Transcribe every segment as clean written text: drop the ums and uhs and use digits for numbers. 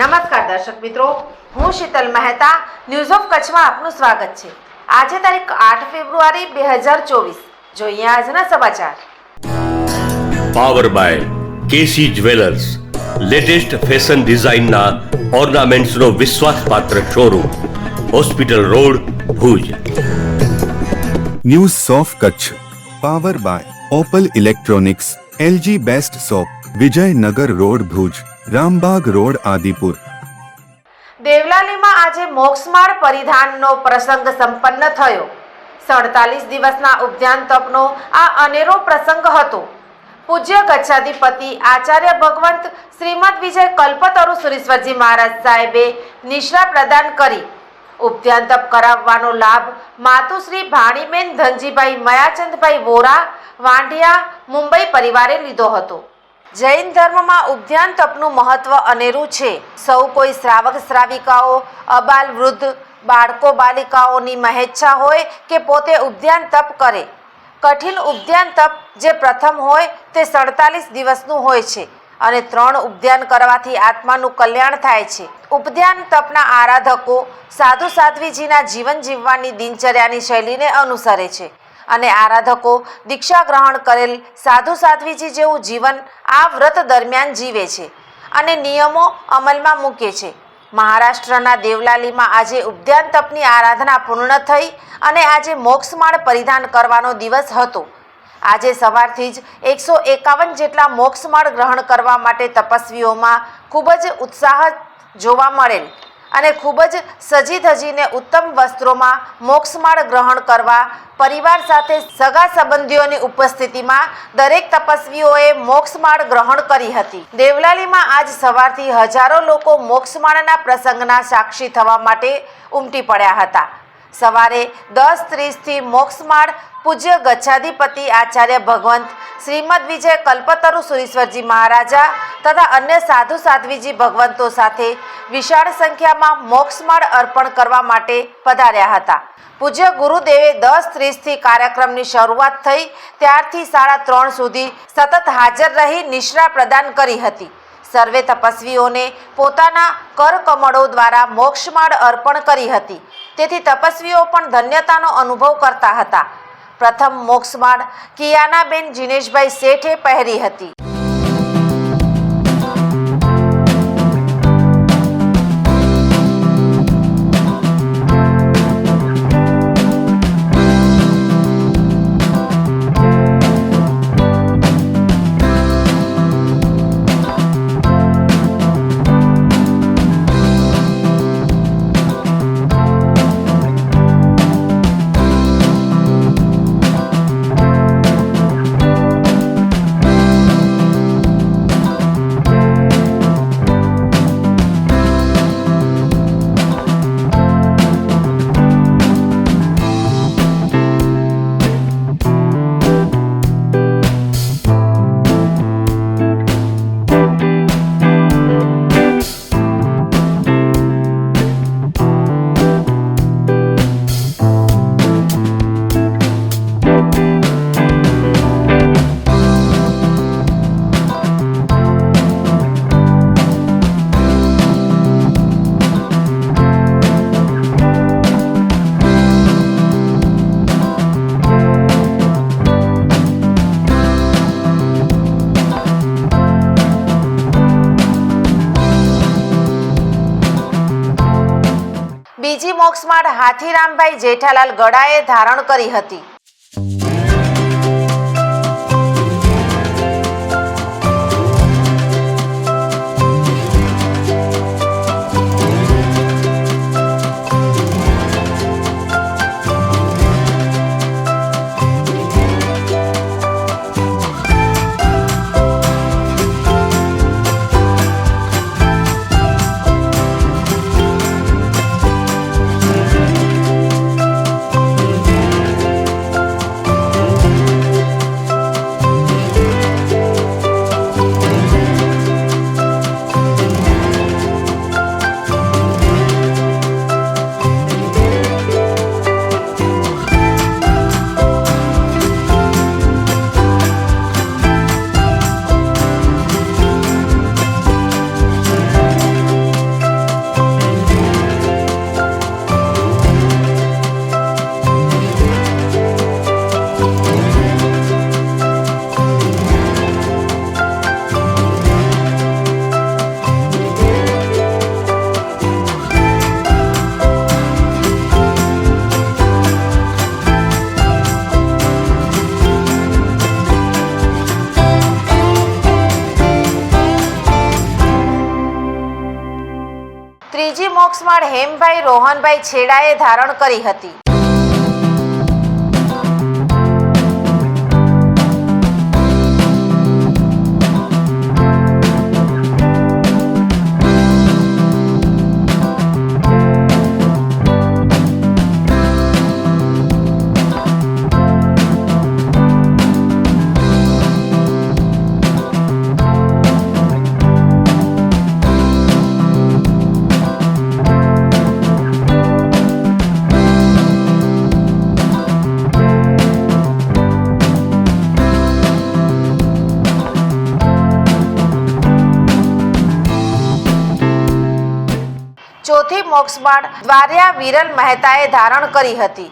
નમસ્કાર દર્શક મિત્રો, હું શીતલ મહેતા ન્યૂઝ ઓફ કચ્છમાં આપનું સ્વાગત છે। આજે તારીખ 8 ફેબ્રુઆરી 2024। જોઈએ આજના સમાચાર। Power by KC jewellers, latest fashion ડિઝાઇનના ઓર્નામેન્ટ્સનો વિશ્વાસપાત્ર showroom, hospital road, Bhuj. News of Kutch power by Opal electronics, LG best shop, Vijaynagar road, Bhuj, Rambag road, Adipur. દેવલાલીમાં આજે મોક્ષમાળ પરિધાનનો પ્રસંગ સંપન્ન થયો। 47 દિવસના ઉદ્યાન તપનો આ અનેરો પ્રસંગ હતો। પૂજ્ય ગચ્છાધિપતિ આચાર્ય ભગવંત શ્રીમદ વિજય કલ્પતરુ સુરેશ્વરજી મહારાજ સાહેબે નિશ્રા પ્રદાન કરી ઉદ્યાન તપ કરાવવાનો લાભ માતુશ્રી ભાણીબેન ધનજીભાઈ મયાચંદભાઈ વોરા વાંઢિયા મુંબઈ પરિવારે લીધો હતો। જૈન ધર્મમાં ઉદ્યાન તપનું મહત્વ અનેરું છે। સૌ કોઈ શ્રાવક શ્રાવિકાઓ, અબાલ વૃદ્ધ, બાળકો બાલિકાઓની મહેચ્છા હોય કે પોતે ઉદ્યાન તપ કરે। કઠિન ઉદ્યાન તપ જે પ્રથમ હોય તે 47 દિવસનું હોય છે અને 3 ઉદ્યાન કરવાથી આત્માનું કલ્યાણ થાય છે। ઉદ્યાન તપના આરાધકો સાધુ સાધ્વીજીના જીવન જીવવાની દિનચર્યાની શૈલીને અનુસરે છે અને આરાધકો દીક્ષા ગ્રહણ કરેલ સાધુ સાધ્વીજી જેવું જીવન આ વ્રત દરમિયાન જીવે છે અને નિયમો અમલમાં મૂકે છે। મહારાષ્ટ્રના દેવલાલીમાં આજે ઉદ્યાન તપની આરાધના પૂર્ણ થઈ અને આજે મોક્ષમાળ પરિધાન કરવાનો દિવસ હતો। આજે સવારથી જ 151 જેટલા મોક્ષમાળ ગ્રહણ કરવા માટે તપસ્વીઓમાં ખૂબ જ ઉત્સાહ જોવા મળેલ અને ખૂબ જ સજી ધજીને ઉત્તમ વસ્ત્રોમાં મોક્ષમાળ ગ્રહણ કરવા પરિવાર સાથે સગા સંબંધીઓની ઉપસ્થિતિમાં દરેક તપસ્વીઓએ મોક્ષમાળ ગ્રહણ કરી હતી। દેવલાલીમાં આજ સવારથી હજારો લોકો મોક્ષમાળના પ્રસંગના સાક્ષી થવા માટે ઉમટી પડ્યા હતા। સવારે 10:30થી મોક્ષમાળ પૂજ્ય ગચ્છાધિપતિ આચાર્ય ભગવંત શ્રીમદ વિજય કલ્પતરુ સુરેશ્વરજી મહારાજા તથા અન્ય સાધુ સાધ્વીજી ભગવંતો સાથે વિશાળ સંખ્યામાં મોક્ષમાળ અર્પણ કરવા માટે પધાર્યા હતા। પૂજ્ય ગુરુદેવે 10:30થી કાર્યક્રમની શરૂઆત થઈ ત્યારથી 3:30 સુધી સતત હાજર રહી નિશ્રા પ્રદાન કરી હતી। સર્વે તપસ્વીઓને પોતાના કરકમળો દ્વારા મોક્ષમાળ અર્પણ કરી હતી, તેથી તપસ્વીઓ પણ ધન્યતાનો અનુભવ કરતા હતા। પ્રથમ મોક્ષમાળ કિયાનાબેન જીનેશભાઈ શેઠે પહેરી હતી। બીજી મોક્ષમાળ હાથીરામભાઈ જેઠાલાલ ગડાએ ધારણ કરી હતી। બીજી મોક્ષમાળ હેમભાઈ રોહનભાઈ છેડાએ ધારણ કરી હતી. ચોથી મોક્ષમાળ દ્વાર્યા વિરલ મહેતાએ ધારણ કરી હતી.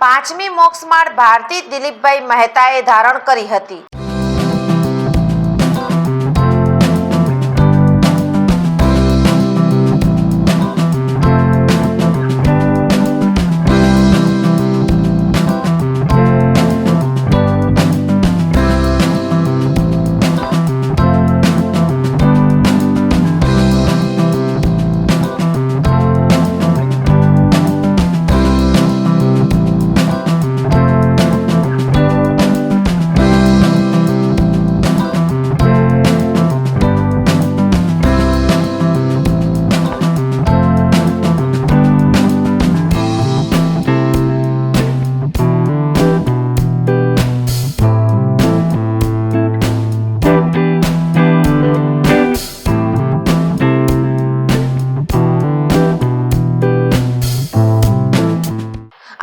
પાંચમી મોક્ષમાળ ભારતી દિલીપભાઈ મહેતાએ ધારણ કરી હતી.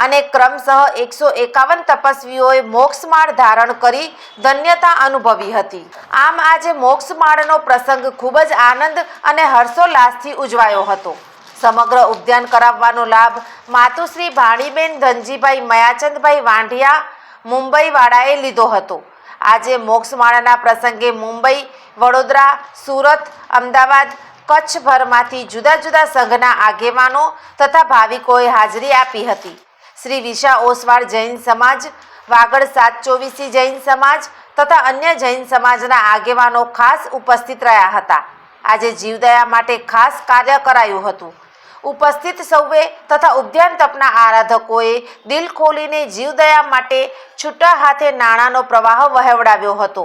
અને ક્રમશઃ 151 તપસ્વીઓએ મોક્ષમાળ ધારણ કરી ધન્યતા અનુભવી હતી. આમ આજે મોક્ષમાળનો પ્રસંગ ખૂબ જ આનંદ અને હર્ષોલ્લાસથી ઉજવાયો હતો. સમગ્ર ઉદ્યાન કરાવવાનો લાભ માતુશ્રી ભાણીબેન ધનજીભાઈ મયાચંદભાઈ વાંઢિયા મુંબઈવાળાએ લીધો હતો. આજે મોક્ષમાળાના પ્રસંગે મુંબઈ, વડોદરા, સુરત, અમદાવાદ, કચ્છભરમાંથી જુદા જુદા સંઘના આગેવાનો તથા ભાવિકોએ હાજરી આપી હતી. શ્રી વિશા ઓસવાળ જૈન સમાજ, વાગડ 724 જૈન સમાજ તથા અન્ય જૈન સમાજના આગેવાનો ખાસ ઉપસ્થિત રહ્યા હતા. આજે જીવદયા માટે ખાસ કાર્ય કરાયું હતું. ઉપસ્થિત સૌએ તથા ઉદ્યાન તપના આરાધકોએ દિલ ખોલીને જીવદયા માટે છૂટા હાથે નાણાંનો પ્રવાહ વહેવડાવ્યો હતો.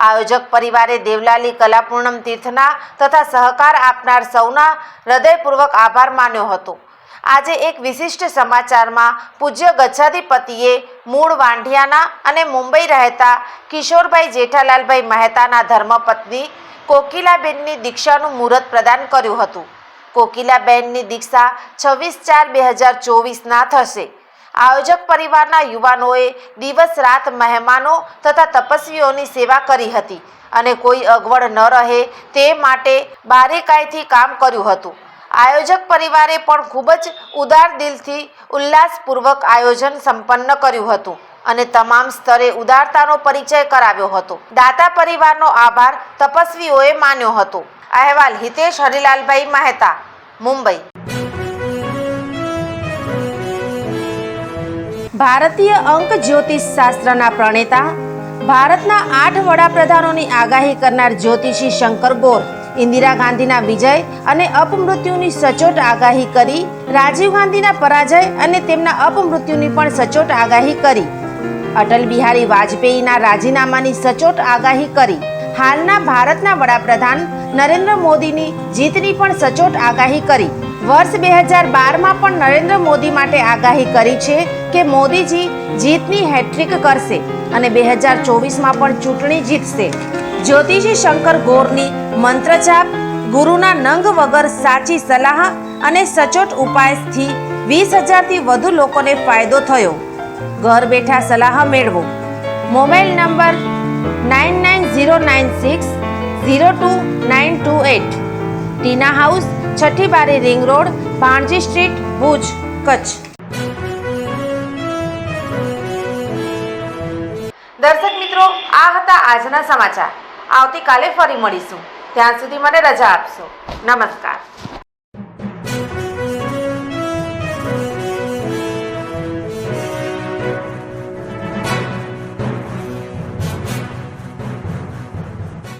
આયોજક પરિવારે દેવલાલી કલાપૂર્ણમ તીર્થના તથા સહકાર આપનાર સૌના હૃદયપૂર્વક આભાર માન્યો હતો. આજે એક વિશિષ્ટ સમાચારમાં પૂજ્ય ગચ્છાધિપતિએ મૂળ વાંઢિયાના અને મુંબઈ રહેતા કિશોરભાઈ જેઠાલાલભાઈ મહેતાના ધર્મપત્ની કોકિલાબેનની દીક્ષાનું મુહૂર્ત પ્રદાન કર્યું હતું. કોકિલાબેનની દીક્ષા 26/4/2024ના થશે. આયોજક પરિવારના યુવાનોએ દિવસ રાત મહેમાનો તથા તપસ્વીઓની સેવા કરી હતી અને કોઈ અગવડ ન રહે તે માટે બારીકાઈથી કામ કર્યું હતું. આયોજક પરિવારે પણ ખૂબ જ ઉદાર દિલથી ઉલ્લાસપૂર્વક આયોજન સંપન્ન કર્યું હતું અને તમામ સ્તરે ઉદારતાનો પરિચય કરાવ્યો હતો. દાતા પરિવારનો આભાર તપસ્વીઓએ માન્યો હતો. અહેવાલ હિતેશ હરિલાલભાઈ મહેતા, મુંબઈ. ભારતીય અંક જ્યોતિષ શાસ્ત્રના પ્રણેતા, ભારતના 8 વડાપ્રધાનોની આગાહી કરનાર જ્યોતિષી શંકર ગોર ઇન્દિરા ગાંધીના વિજય અને અપમૃત્યુની સચોટ આગાહી કરી, રાજીવ ગાંધીના પરાજય અને તેમના અપમૃત્યુની પણ સચોટ આગાહી કરી, અટલ બિહારી વાજપેયીના રાજીનામાની સચોટ આગાહી કરી, હાલના ભારતના વડાપ્રધાન નરેન્દ્ર મોદીની જીતની પણ સચોટ આગાહી કરી. વર્ષ 2012માં પણ નરેન્દ્ર મોદી માટે આગાહી કરી છે કે મોદીજી જીતની હેટ્રિક કરશે અને 2024માં પણ ચૂંટણી જીતશે. જ્યોતિષી શંકર ગોરની મંત્રજાપ, ગુરુના નંગ વગર સાચી સલાહ અને સચોટ ઉપાયથી 20,000થી વધુ લોકોને ફાયદો થયો. ઘર બેઠા સલાહ મેળવો. Mobile number 9909602928. ટીના હાઉસ, છઠ્ઠી બારી ring road, Bhanji street, Bhuj, Kutch. દર્શક મિત્રો, આ હતા આજના સમાચાર. આવતીકાલે ફરી મળીશું. ત્યાં સુધી મને રજા આપશો. નમસ્કાર.